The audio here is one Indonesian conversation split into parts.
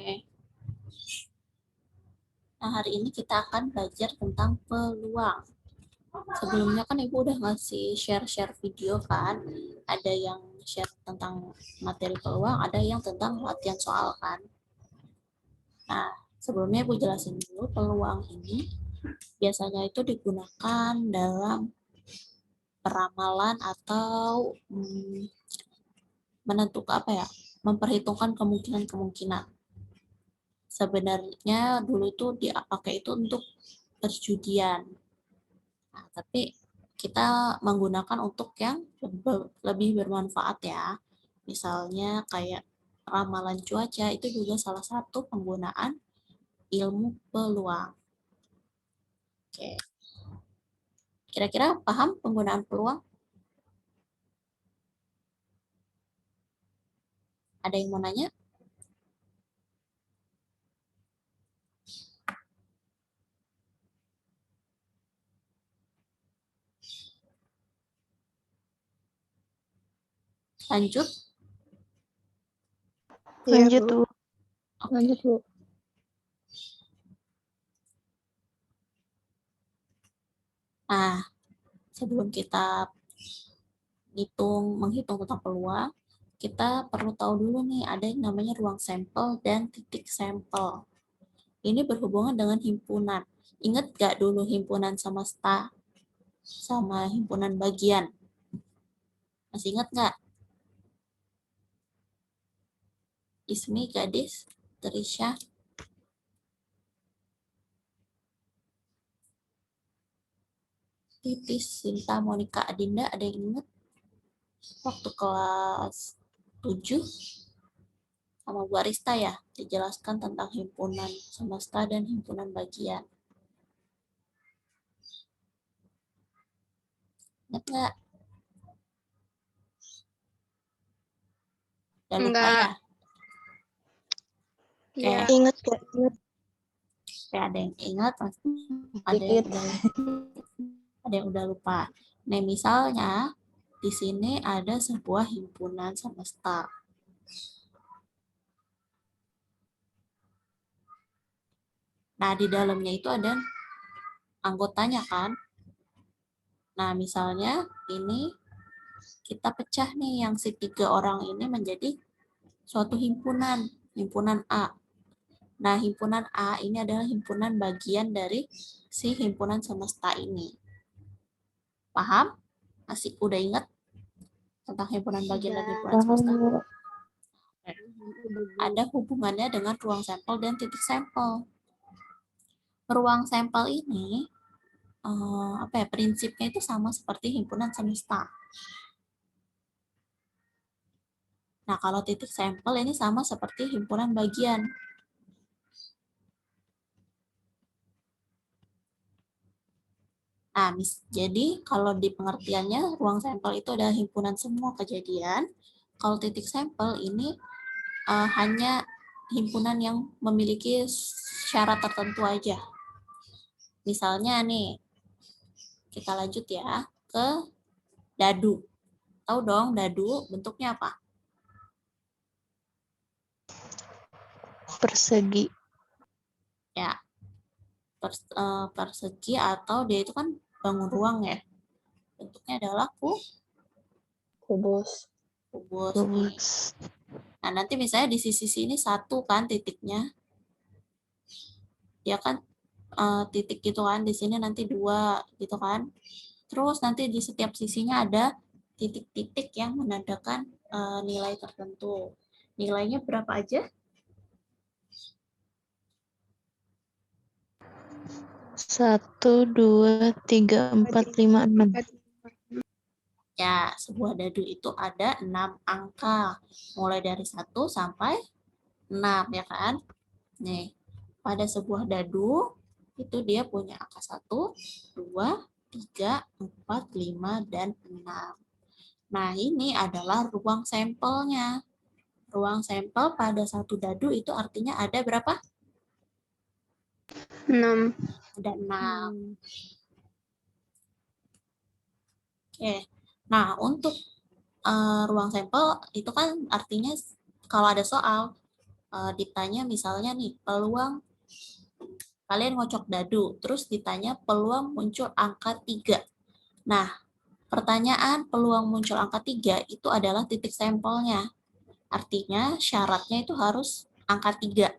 Oke. Nah, hari ini kita akan belajar tentang peluang. Sebelumnya kan Ibu udah ngasih share-share video kan. Ada yang share tentang materi peluang, ada yang tentang latihan soal kan. Nah, sebelumnya Ibu jelasin dulu peluang ini biasanya itu digunakan dalam peramalan atau menentukan memperhitungkan kemungkinan-kemungkinan. Sebenarnya dulu itu dipakai itu untuk perjudian. Nah, tapi kita menggunakan untuk yang lebih bermanfaat ya. Misalnya kayak ramalan cuaca itu juga salah satu penggunaan ilmu peluang. Oke. Kira-kira paham penggunaan peluang? Ada yang mau nanya? Lanjut? Lanjut, Bu. Oke. Lanjut, Bu. Nah, sebelum kita menghitung tentang peluang, kita perlu tahu dulu nih, ada yang namanya ruang sampel dan titik sampel. Ini berhubungan dengan himpunan. Ingat gak dulu himpunan semesta sama himpunan bagian? Masih ingat gak? Ismi, Gadis, Trisha? Titis, Sinta, Monica, Adinda, ada yang ingat? Waktu kelas 7 sama Bu Arista ya, dijelaskan tentang himpunan semesta dan himpunan bagian. Ingat nggak? Udah lupa Enggak. ya? Iya. Oke. Ingat gak? Ingat. Kayak ada yang ingat, Dikit. ada yang udah lupa. Nah, misalnya di sini ada sebuah himpunan semesta. Nah, di dalamnya itu ada anggotanya kan. Nah, misalnya ini kita pecah nih yang si 3 orang ini menjadi suatu himpunan, himpunan A. Nah, himpunan A ini adalah himpunan bagian dari si himpunan semesta ini. Paham? Masih udah ingat tentang himpunan bagian dan himpunan semesta? Ada hubungannya dengan ruang sampel dan titik sampel. Ruang sampel ini prinsipnya itu sama seperti himpunan semesta. Nah, kalau titik sampel ini sama seperti himpunan bagian. Nah, jadi kalau di pengertiannya ruang sampel itu adalah himpunan semua kejadian. Kalau titik sampel ini hanya himpunan yang memiliki syarat tertentu aja. Misalnya nih, kita lanjut ya ke dadu. Tahu dong dadu bentuknya apa? Persegi. Ya, persegi atau dia itu kan bangun ruang ya. Bentuknya adalah Kubus. kubus. Nah, nanti misalnya di sisi sini satu kan titiknya. Dia kan titik gitu kan, di sini nanti 2 gitu kan. Terus nanti di setiap sisinya ada titik-titik yang menandakan nilai tertentu. Nilainya berapa aja? 1, 2, 3, 4, 5, 6. Ya, sebuah dadu itu ada 6 angka. Mulai dari 1 sampai 6, ya kan? Nih, pada sebuah dadu, itu dia punya angka 1, 2, 3, 4, 5, dan 6. Nah, ini adalah ruang sampelnya. Ruang sampel pada satu dadu itu artinya ada berapa? 6. Ada 6. Oke. Nah, untuk ruang sampel itu kan artinya kalau ada soal, ditanya misalnya nih, peluang kalian ngocok dadu, terus ditanya peluang muncul angka 3. Nah, pertanyaan peluang muncul angka 3 itu adalah titik sampelnya. Artinya syaratnya itu harus angka 3.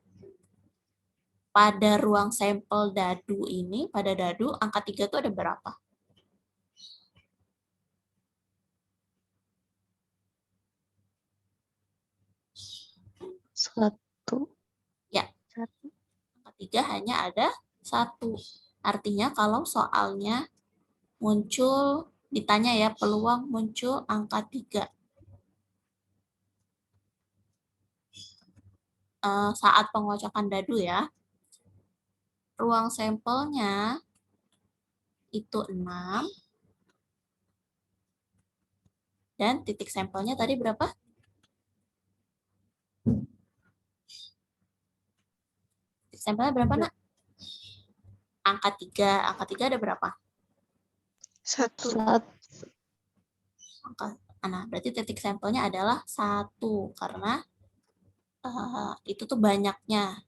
Pada ruang sampel dadu ini, pada dadu, angka 3 itu ada berapa? Satu. Ya, Satu. angka 3 hanya ada 1. Artinya kalau soalnya muncul, ditanya ya, peluang muncul angka 3. Saat pengocokan dadu ya, ruang sampelnya itu 6, dan titik sampelnya tadi berapa? Titik sampelnya berapa, Nak? Angka 3. Angka 3 ada berapa? Satu. Nah, berarti titik sampelnya adalah 1, karena itu tuh banyaknya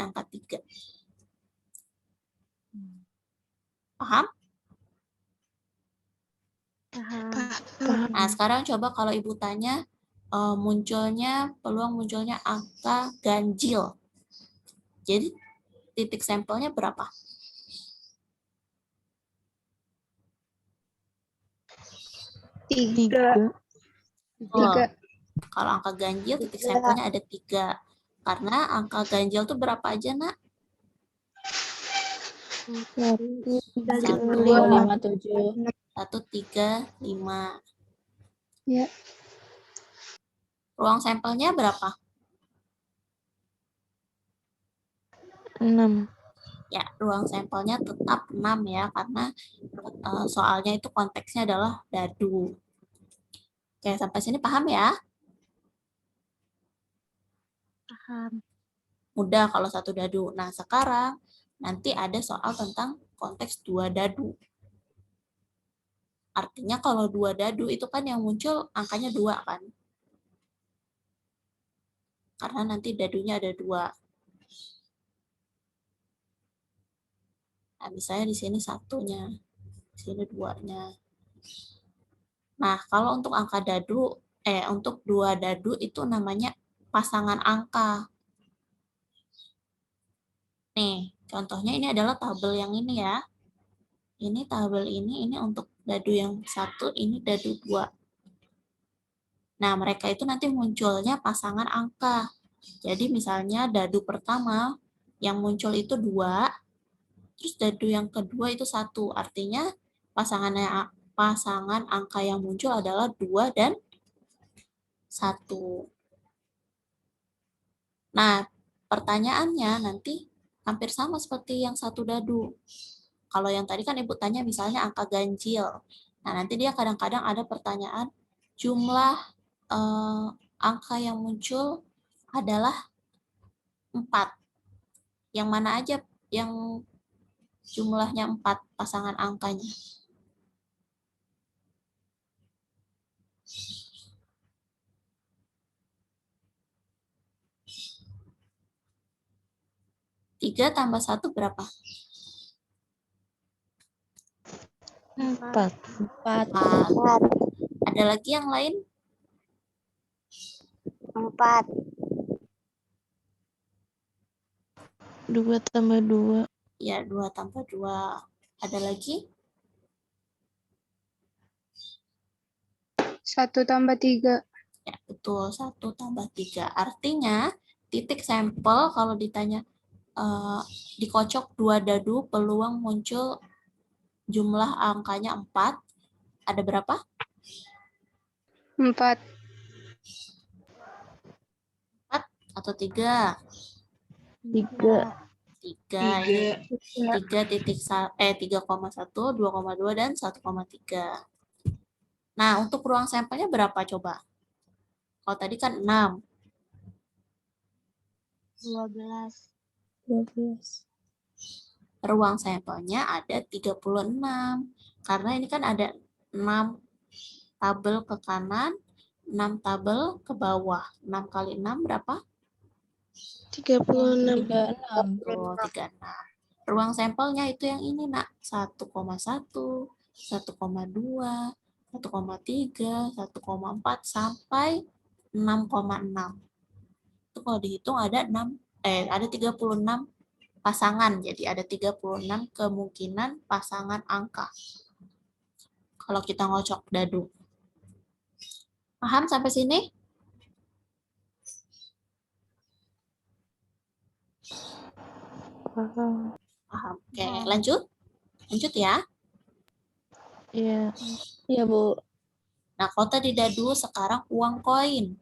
angka 3. Paham? Paham. Nah, sekarang coba kalau Ibu tanya, peluang munculnya angka ganjil. Jadi, titik sampelnya berapa? Tiga. Oh, kalau angka ganjil, titik sampelnya ada 3. Karena angka ganjil tuh berapa aja, Nak? 1, 1, 2, 5, 1, 3, 5. Ya. Ruang sampelnya berapa? 6. Ya, ruang sampelnya tetap 6 ya, karena soalnya itu konteksnya adalah dadu. Oke, sampai sini paham ya? Paham. Mudah kalau 1 dadu. Nah, sekarang nanti ada soal tentang konteks 2 dadu. Artinya kalau 2 dadu itu kan yang muncul angkanya 2 kan? Karena nanti dadunya ada 2. Nah, misalnya di sini 1-nya, di sini 2-nya. Nah, kalau untuk angka dadu, untuk 2 dadu itu namanya pasangan angka. Nih, contohnya ini adalah tabel yang ini ya. Ini tabel ini untuk dadu yang 1, ini dadu 2. Nah, mereka itu nanti munculnya pasangan angka. Jadi misalnya dadu pertama yang muncul itu 2, terus dadu yang kedua itu 1. Artinya pasangan angka yang muncul adalah 2 dan 1. Nah, pertanyaannya nanti hampir sama seperti yang 1 dadu. Kalau yang tadi kan Ibu tanya misalnya angka ganjil. Nah, nanti dia kadang-kadang ada pertanyaan jumlah angka yang muncul adalah 4. Yang mana aja yang jumlahnya 4 pasangan angkanya? Tiga tambah 1 berapa? 4. 4. Ada lagi yang lain? 4. 2 tambah 2. Ya, 2 tambah 2. Ada lagi? 1 tambah 3. Ya, betul. 1 tambah 3. Artinya, titik sampel kalau ditanya dikocok 2 dadu, peluang muncul jumlah angkanya 4. Ada berapa? 4. 4 atau 3? 3. 3. Ini 3,1, 2,2, dan 1,3. Nah, untuk ruang sampelnya berapa coba? Kalau tadi kan 6. 12. Ruang sampelnya ada 36. Karena ini kan ada 6 tabel ke kanan, 6 tabel ke bawah. 6 kali 6 berapa? 36. 36. Tuh, 36. Ruang sampelnya itu yang ini, Nak. 1,1, 1,2, 1,3, 1,4, sampai 6,6. Itu kalau dihitung ada 36 pasangan. Jadi ada 36 kemungkinan pasangan angka. Kalau kita ngocok dadu. Paham sampai sini? Paham. Paham. Oke, lanjut. Lanjut ya. Iya. Iya, Bu. Nah, kalau tadi dadu, sekarang uang koin.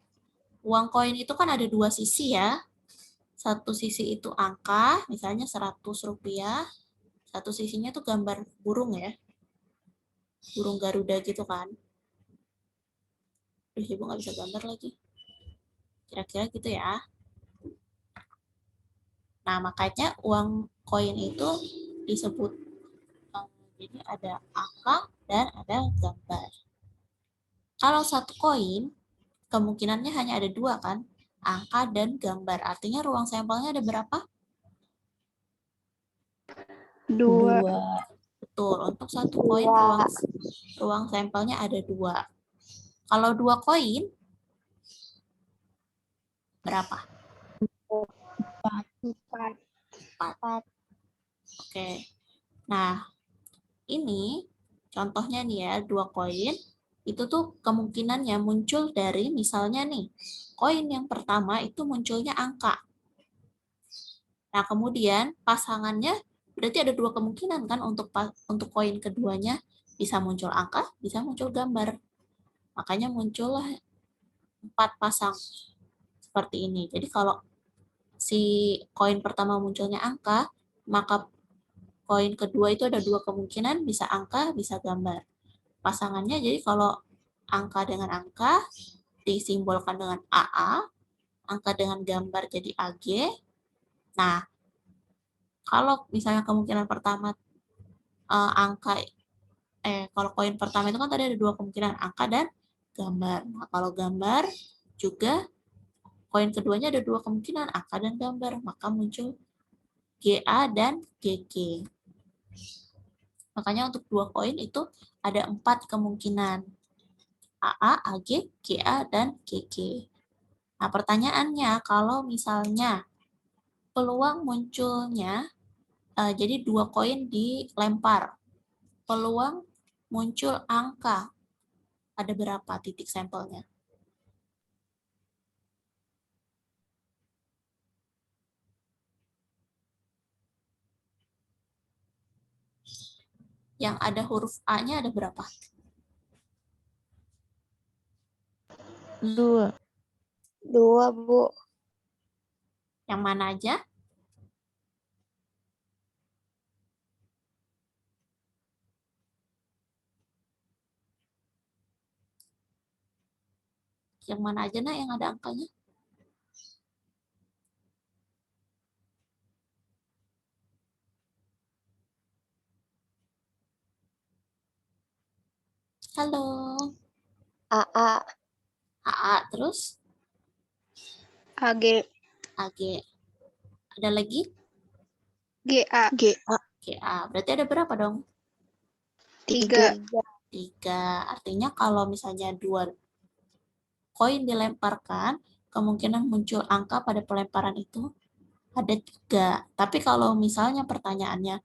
Uang koin itu kan ada dua sisi ya. Satu sisi itu angka, misalnya 100 rupiah. Satu sisinya tuh gambar burung ya. Burung Garuda gitu kan. Ibu nggak bisa gambar lagi. Kira-kira gitu ya. Nah, makanya uang koin itu disebut, jadi ada angka dan ada gambar. Kalau satu koin, kemungkinannya hanya ada dua kan, angka dan gambar. Artinya ruang sampelnya ada berapa? 2. 2. Betul, untuk satu koin ruang sampelnya ada dua. Kalau dua koin, berapa? 4. 4. Oke. Nah, ini contohnya nih ya, dua koin. Itu tuh kemungkinannya muncul dari misalnya nih, koin yang pertama itu munculnya angka. Nah, kemudian pasangannya berarti ada dua kemungkinan kan untuk koin keduanya, bisa muncul angka, bisa muncul gambar. Makanya muncullah 4 pasang seperti ini. Jadi kalau si koin pertama munculnya angka, maka koin kedua itu ada dua kemungkinan, bisa angka, bisa gambar. Pasangannya jadi kalau angka dengan angka disimbolkan dengan AA, angka dengan gambar jadi AG. Nah, kalau misalnya kemungkinan pertama kalau koin pertama itu kan tadi ada dua kemungkinan, angka dan gambar. Nah, kalau gambar juga koin keduanya ada dua kemungkinan, angka dan gambar, maka muncul GA dan GG. Makanya untuk dua koin itu ada 4 kemungkinan. AA, AG, GA, dan GG. Nah, pertanyaannya kalau misalnya peluang munculnya, jadi dua koin dilempar, peluang muncul angka, ada berapa titik sampelnya? Yang ada huruf A-nya ada berapa? 2. 2, Bu. Yang mana aja? Yang mana aja, Nak, yang ada angkanya? Halo. AA. AA, terus AG. AG. Ada lagi? GA. GA. GA. Berarti ada berapa dong? 3. 3. Artinya kalau misalnya dua koin dilemparkan, kemungkinan muncul angka pada pelemparan itu ada 3. Tapi kalau misalnya pertanyaannya,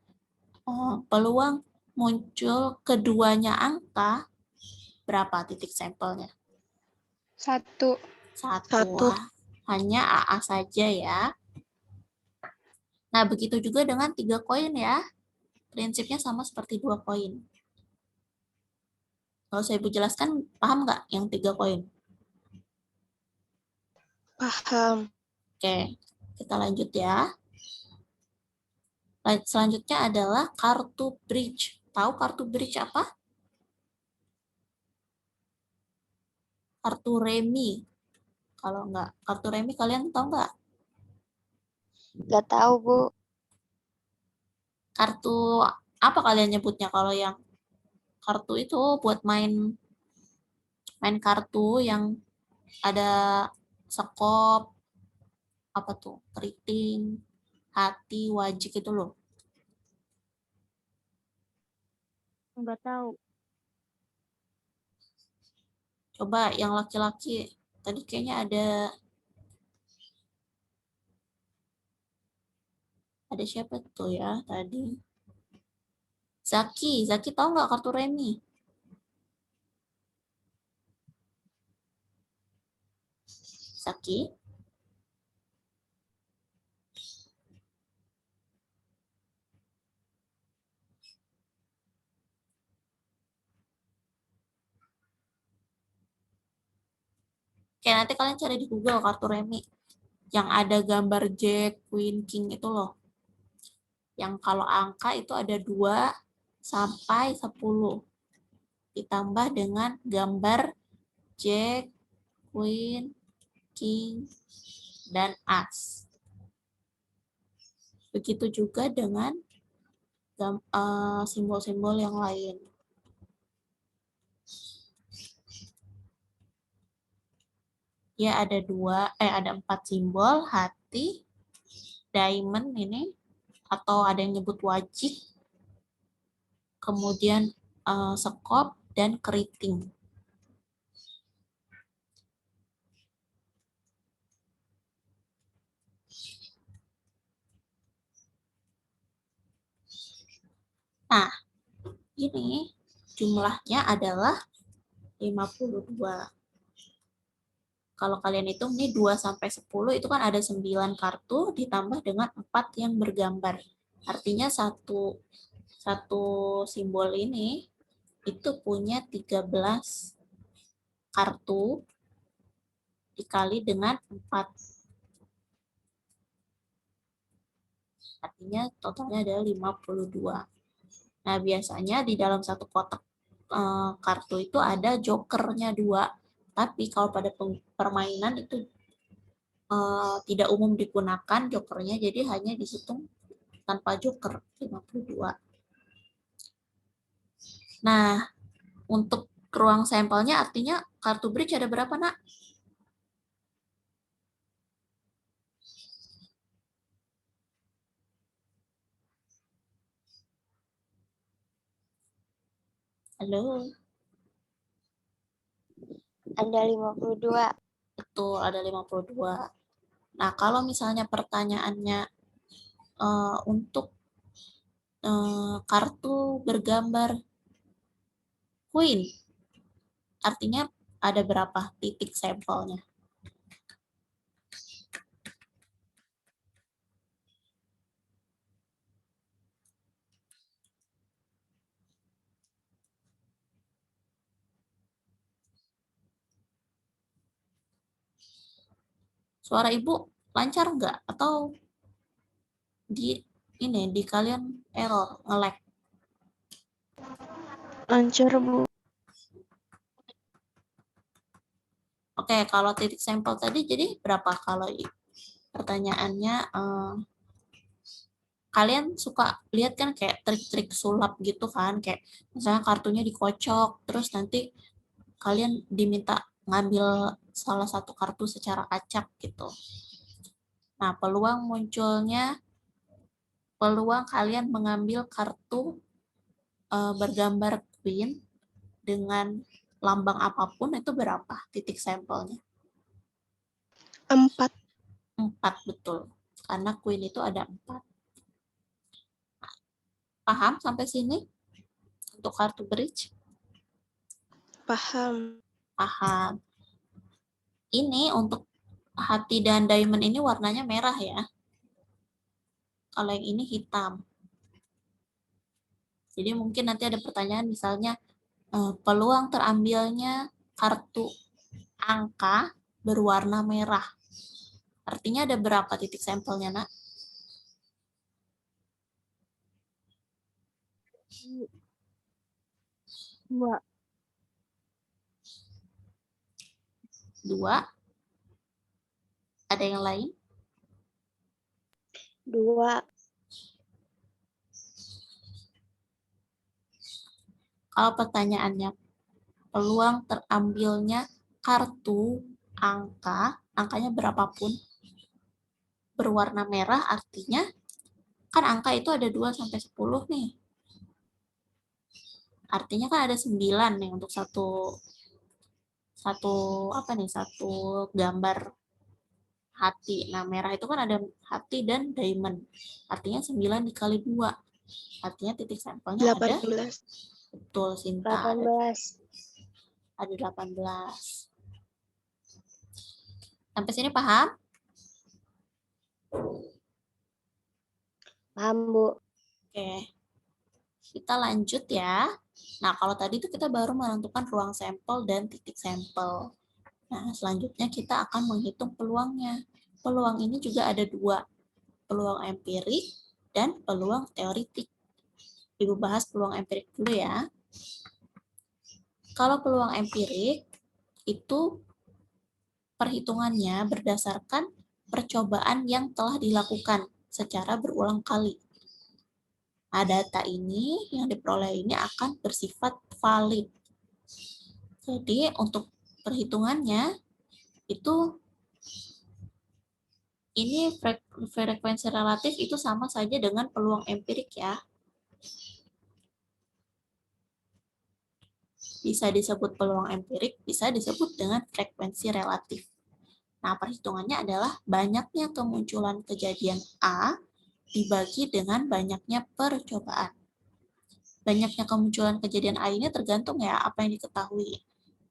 peluang muncul keduanya angka, berapa titik sampelnya? 1. 1. Hanya AA saja ya. Nah, begitu juga dengan 3 koin ya. Prinsipnya sama seperti 2 koin. Kalau saya Ibu jelaskan, paham nggak yang 3 koin? Paham. Oke, kita lanjut ya. Selanjutnya adalah kartu bridge. Tahu kartu bridge apa? Kartu remi. Kalau nggak, kartu remi kalian tahu nggak? Gak tahu, Bu. Kartu apa kalian nyebutnya kalau yang kartu itu buat main kartu yang ada sekop, apa tuh? Keriting, hati, wajik itu loh. Nggak tahu. Coba yang laki-laki. Tadi kayaknya ada siapa tuh ya tadi? Zaki tahu nggak kartu remi? Zaki? Kayak nanti kalian cari di Google kartu remi. Yang ada gambar Jack, Queen, King itu loh. Yang kalau angka itu ada 2 sampai 10. Ditambah dengan gambar Jack, Queen, King, dan As. Begitu juga dengan simbol-simbol yang lain. Ya ada 4 simbol, hati, diamond ini, atau ada yang nyebut wajik, kemudian sekop, dan keriting. Nah, ini jumlahnya adalah 52. Kalau kalian hitung ini 2 sampai 10 itu kan ada 9 kartu ditambah dengan 4 yang bergambar. Artinya satu simbol ini itu punya 13 kartu dikali dengan 4. Artinya totalnya adalah 52. Nah, biasanya di dalam satu kotak kartu itu ada jokernya 2. Tapi kalau pada permainan itu tidak umum digunakan jokernya, jadi hanya dihitung tanpa joker 52. Nah, untuk ruang sampelnya artinya kartu bridge ada berapa, Nak? Halo? Ada 52. Betul, ada 52. Nah, kalau misalnya pertanyaannya untuk kartu bergambar Queen, artinya ada berapa titik sampelnya? Suara ibu lancar nggak? Atau di kalian error, nge-lag? Lancar, Bu. Oke, kalau titik sampel tadi jadi berapa? Kalau pertanyaannya, kalian suka lihat kan kayak trik-trik sulap gitu kan, kayak misalnya kartunya dikocok, terus nanti kalian diminta ngambil salah satu kartu secara acak gitu. Nah, peluang kalian mengambil kartu bergambar Queen dengan lambang apapun itu berapa titik sampelnya? 4. 4, betul. Karena Queen itu ada 4. Paham sampai sini untuk kartu bridge? Paham. Paham. Ini untuk hati dan diamond ini warnanya merah ya. Kalau yang ini hitam. Jadi mungkin nanti ada pertanyaan misalnya peluang terambilnya kartu angka berwarna merah. Artinya ada berapa titik sampelnya, Nak? 2. 2. Ada yang lain? 2. Kalau pertanyaannya peluang terambilnya kartu angkanya berapapun, berwarna merah artinya kan angka itu ada 2 sampai 10 nih. Artinya kan ada 9 nih untuk satu gambar hati. Nah, merah itu kan ada hati dan diamond. Artinya 9 dikali 2. Artinya titik sampelnya ada 18. betul Sinta. 18. Ada 18. Sampai sini paham? Paham, Bu. Oke. Kita lanjut ya. Nah, kalau tadi itu kita baru menentukan ruang sampel dan titik sampel. Nah, selanjutnya kita akan menghitung peluangnya. Peluang ini juga ada 2. Peluang empirik dan peluang teoritik. Ibu bahas peluang empirik dulu ya. Kalau peluang empirik, itu perhitungannya berdasarkan percobaan yang telah dilakukan secara berulang kali. Nah, data ini yang diperoleh ini akan bersifat valid. Jadi, untuk perhitungannya, itu ini frekuensi relatif itu sama saja dengan peluang empirik ya. Bisa disebut peluang empirik, bisa disebut dengan frekuensi relatif. Nah, perhitungannya adalah banyaknya kemunculan kejadian A dibagi dengan banyaknya percobaan. Banyaknya kemunculan kejadian A ini tergantung ya apa yang diketahui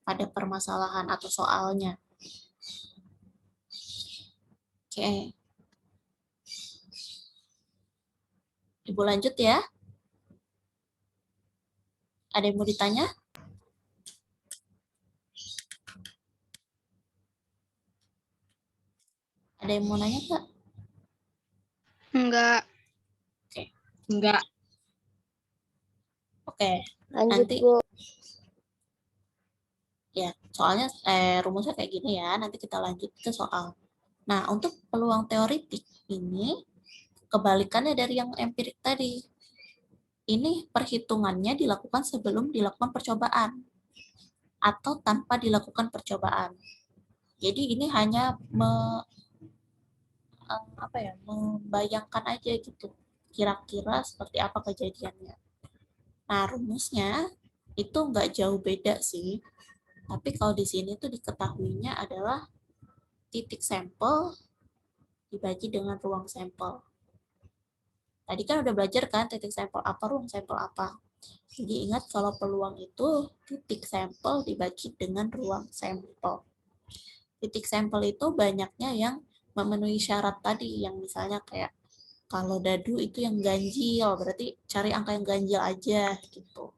pada permasalahan atau soalnya. Oke. Ibu lanjut ya. Ada yang mau ditanya? Ada yang mau nanya nggak? Enggak. Oke. Enggak. Oke. Lanjut, Nanti Bu. ya, soalnya rumusnya kayak gini ya. Nanti kita lanjut ke soal. Nah, untuk peluang teoritik ini kebalikannya dari yang empirik tadi. Ini perhitungannya dilakukan sebelum dilakukan percobaan atau tanpa dilakukan percobaan. Jadi ini hanya membayangkan aja gitu. Kira-kira seperti apa kejadiannya. Nah, rumusnya itu nggak jauh beda sih. Tapi kalau di sini tuh diketahuinya adalah titik sampel dibagi dengan ruang sampel. Tadi kan udah belajar kan titik sampel apa, ruang sampel apa. Jadi ingat kalau peluang itu titik sampel dibagi dengan ruang sampel. Titik sampel itu banyaknya yang memenuhi syarat tadi, yang misalnya kayak kalau dadu itu yang ganjil, berarti cari angka yang ganjil aja gitu.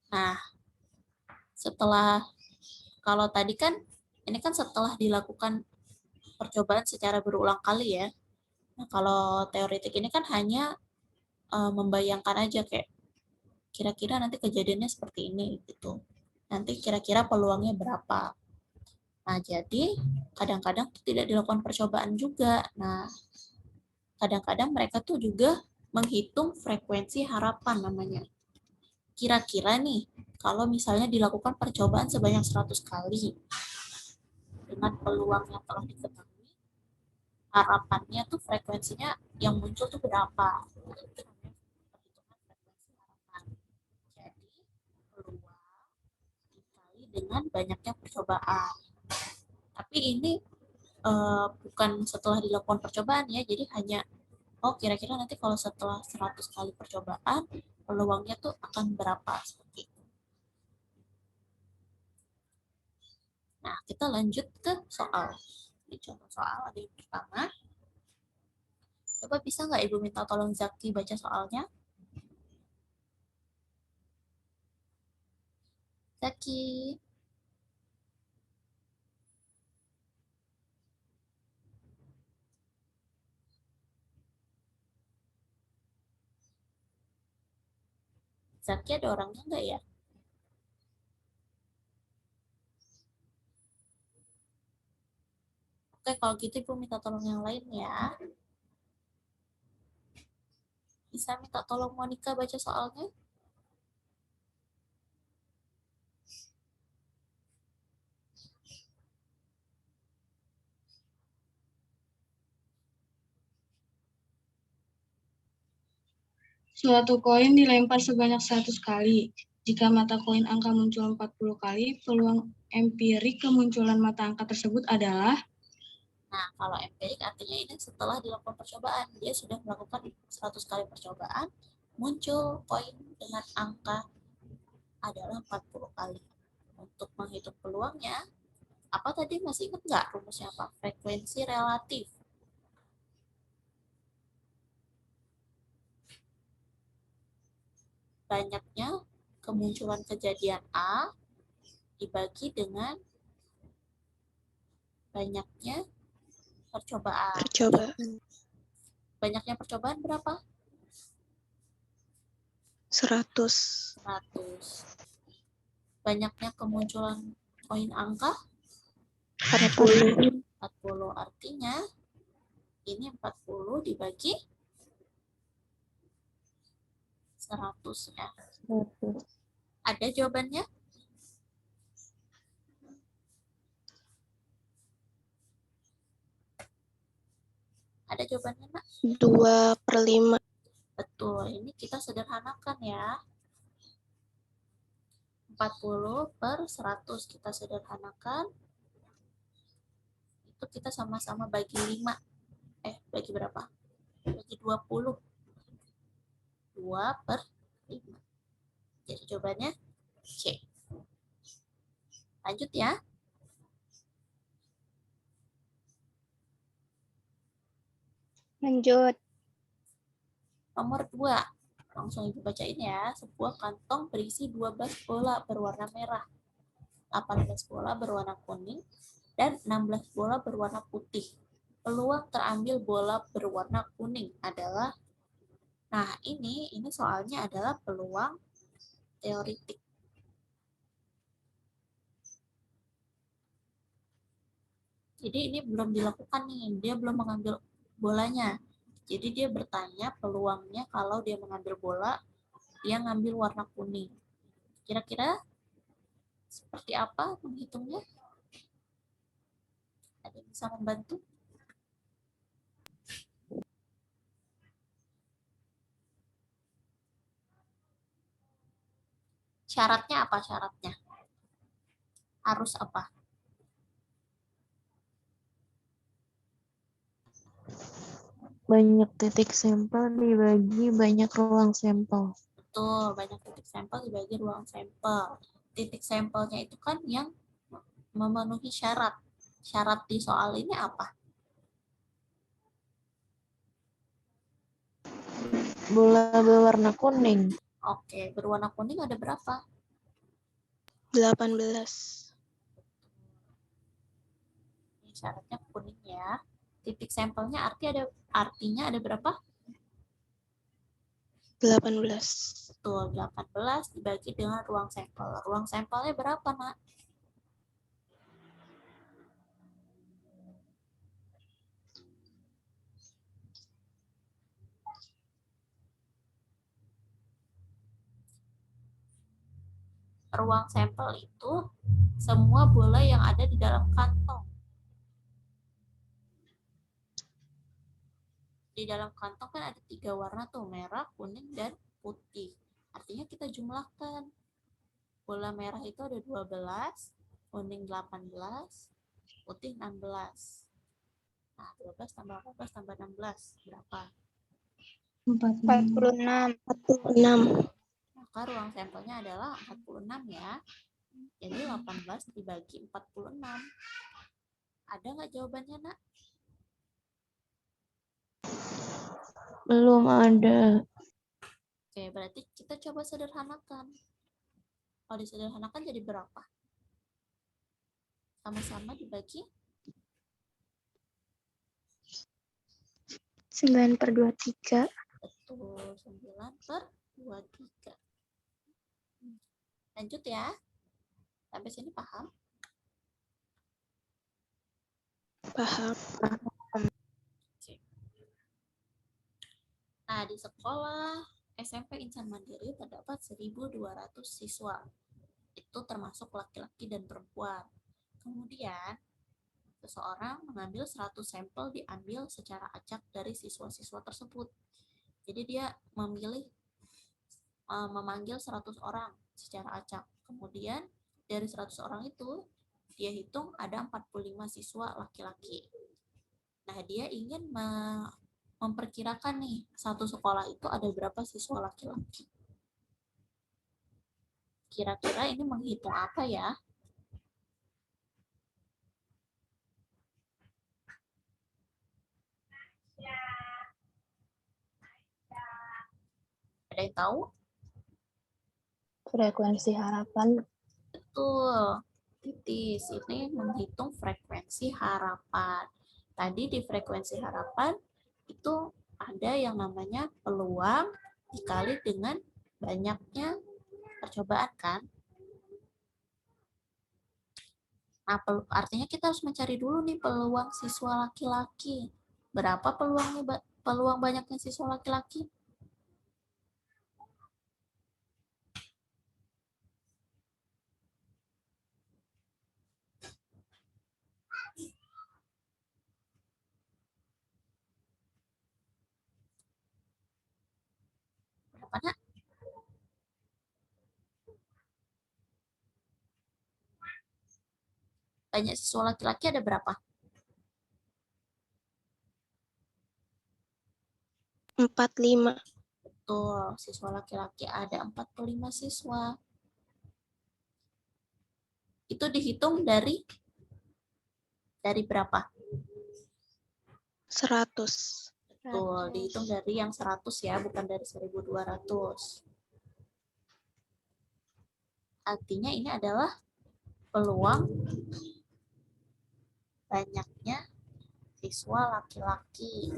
Nah, kalau tadi kan, ini kan setelah dilakukan percobaan secara berulang kali ya. Nah, kalau teoretik ini kan hanya membayangkan aja kayak kira-kira nanti kejadiannya seperti ini gitu. Nanti kira-kira peluangnya berapa. Nah, jadi kadang-kadang tidak dilakukan percobaan juga. Nah, kadang-kadang mereka tuh juga menghitung frekuensi harapan namanya. Kira-kira nih, kalau misalnya dilakukan percobaan sebanyak 100 kali dengan peluang yang telah diketahui, harapannya tuh frekuensinya yang muncul tuh berapa. Itu namanya perhitungan frekuensi harapan. Jadi, peluang dikali dengan banyaknya percobaan. Tapi ini bukan setelah dilakukan percobaan ya, jadi hanya kira-kira nanti kalau setelah 100 kali percobaan peluangnya tuh akan berapa seperti itu. Nah, kita lanjut ke soal. Ini contoh soal ada yang pertama. Coba bisa nggak Ibu minta tolong Zaki baca soalnya? Zaki. Zaki ada orangnya nggak ya? Oke, kalau gitu Ibu minta tolong yang lain ya. Bisa minta tolong Monica baca soalnya? Suatu koin dilempar sebanyak 100 kali. Jika mata koin angka muncul 40 kali, peluang empirik kemunculan mata angka tersebut adalah. Nah, kalau empirik artinya ini setelah dilakukan percobaan. Dia sudah melakukan 100 kali percobaan, muncul koin dengan angka adalah 40 kali. Untuk menghitung peluangnya, apa tadi masih ingat nggak rumusnya apa? Frekuensi relatif. Banyaknya kemunculan kejadian A dibagi dengan banyaknya percobaan. Banyaknya percobaan berapa? 100. 100. Banyaknya kemunculan koin angka 40. 40. Artinya ini 40 dibagi 100 ya. Ada jawabannya? Ada jawabannya, Nak? 2/5. Betul, ini kita sederhanakan ya. 40/100 kita sederhanakan. Itu kita sama-sama bagi 5. Bagi berapa? Bagi 20. 2/5. Jadi jawabannya C. Lanjut ya. Lanjut. Nomor 2. Langsung Ibu bacain ya. Sebuah kantong berisi 12 bola berwarna merah, 18 bola berwarna kuning, dan 16 bola berwarna putih. Peluang terambil bola berwarna kuning adalah, nah ini soalnya adalah peluang teoritik. Jadi ini belum dilakukan nih, dia belum mengambil bolanya. Jadi dia bertanya peluangnya kalau dia mengambil bola, dia ngambil warna kuning. Kira-kira seperti apa menghitungnya? Ada yang bisa membantu? Syaratnya apa syaratnya? Harus apa? Banyak titik sampel dibagi banyak ruang sampel. Betul, banyak titik sampel dibagi ruang sampel. Titik sampelnya itu kan yang memenuhi syarat. Syarat di soal ini apa? Bola berwarna kuning. Oke, berwarna kuning ada berapa? 18. Ini syaratnya kuning ya. Titik sampelnya artinya ada berapa? 18. Betul, 18 dibagi dengan ruang sampel. Ruang sampelnya berapa, Nak? Ruang sampel itu semua bola yang ada di dalam kantong. Di dalam kantong kan ada 3 warna tuh, merah, kuning, dan putih. Artinya kita jumlahkan. Bola merah itu ada 12, kuning 18, putih 16. Nah, 12 tambah 18 tambah 16, berapa? 46. 46. Maka ruang sampelnya adalah 46 ya. Jadi 18 dibagi 46. Ada nggak jawabannya, Nak? Belum ada. Oke, berarti kita coba sederhanakan. Kalau disederhanakan jadi berapa? Sama-sama dibagi 9/23. betul 9/23. Lanjut ya. Sampai sini paham? Paham. Oke. Nah, di sekolah SMP Insan Mandiri terdapat 1.200 siswa. Itu termasuk laki-laki dan perempuan. Kemudian, seseorang mengambil 100 sampel diambil secara acak dari siswa-siswa tersebut. Jadi dia memilih memanggil 100 orang secara acak. Kemudian dari 100 orang itu dia hitung ada 45 siswa laki-laki. Nah, dia ingin memperkirakan nih satu sekolah itu ada berapa siswa laki-laki. Kira-kira ini menghitung apa ya? Ada yang tahu? Frekuensi harapan. Betul. Titis, ini menghitung frekuensi harapan. Tadi di frekuensi harapan itu ada yang namanya peluang dikali dengan banyaknya percobaan kan? Nah, artinya kita harus mencari dulu nih peluang siswa laki-laki. Berapa peluang banyaknya siswa laki-laki? Berapa, Nak? Banyak siswa laki-laki ada berapa? 45. Betul, siswa laki-laki ada 45 siswa. Itu dihitung dari berapa? 100. Betul, dihitung dari yang 100 ya, bukan dari 1.200. Artinya ini adalah peluang banyaknya siswa laki-laki.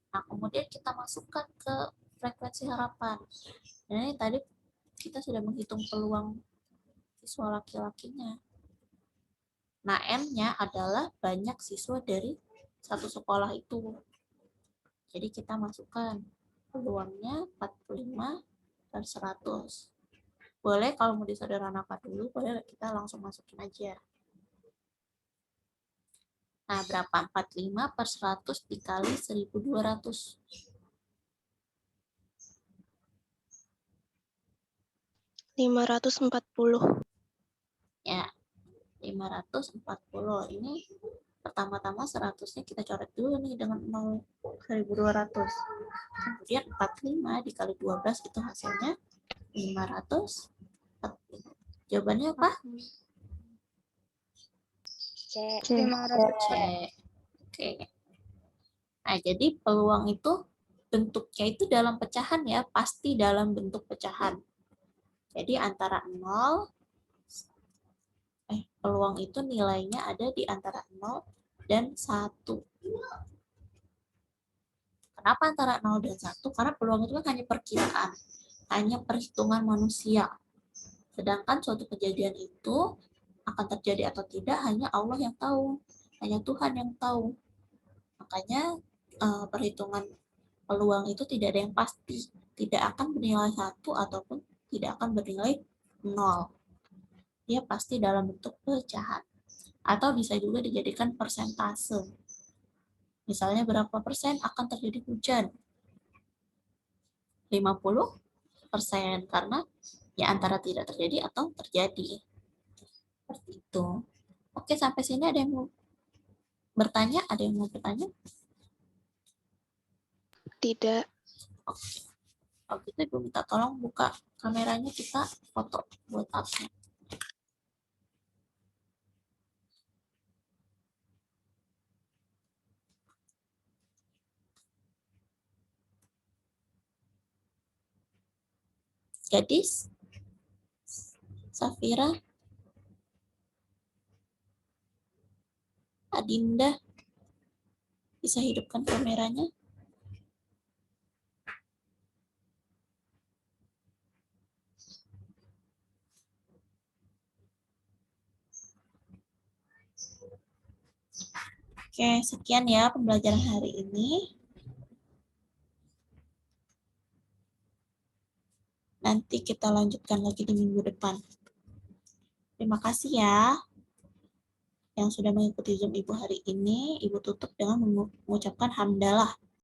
Nah, kemudian kita masukkan ke frekuensi harapan. Nah, ini tadi kita sudah menghitung peluang siswa laki-lakinya. Nah, M-nya adalah banyak siswa dari satu sekolah itu. Jadi kita masukkan peluangnya 45 per 100. Boleh kalau mau disederhanakan dulu, boleh kita langsung masukin aja. Nah, berapa? 45 per 100 dikali 1.200. 540. Ya, 540. Ini pertama-tama 100-nya kita coret dulu nih dengan 0 1.200. Kemudian 45 dikali 12 itu hasilnya 500. Jawabannya apa? C. C. C. Oke. Nah, jadi peluang itu bentuknya itu dalam pecahan ya, pasti dalam bentuk pecahan. Jadi antara 0, peluang itu nilainya ada di antara 0 dan 1. Kenapa antara 0 dan 1? Karena peluang itu kan hanya perkiraan, hanya perhitungan manusia. Sedangkan suatu kejadian itu akan terjadi atau tidak hanya Allah yang tahu, hanya Tuhan yang tahu. Makanya perhitungan peluang itu tidak ada yang pasti, tidak akan bernilai 1 ataupun tidak akan bernilai 0. Dia pasti dalam bentuk pecahan. Atau bisa juga dijadikan persentase. Misalnya berapa persen akan terjadi hujan? 50%, karena ya antara tidak terjadi atau terjadi. Seperti itu. Oke, sampai sini ada yang mau bertanya? Ada yang mau bertanya? Tidak. Oke. Kalau gitu Ibu minta tolong buka kameranya, kita foto buat absen. Gadis, Safira, Adinda, bisa hidupkan kameranya? Oke, sekian ya pembelajaran hari ini. Nanti kita lanjutkan lagi di minggu depan. Terima kasih ya yang sudah mengikuti Zoom Ibu hari ini. Ibu tutup dengan mengucapkan hamdalah.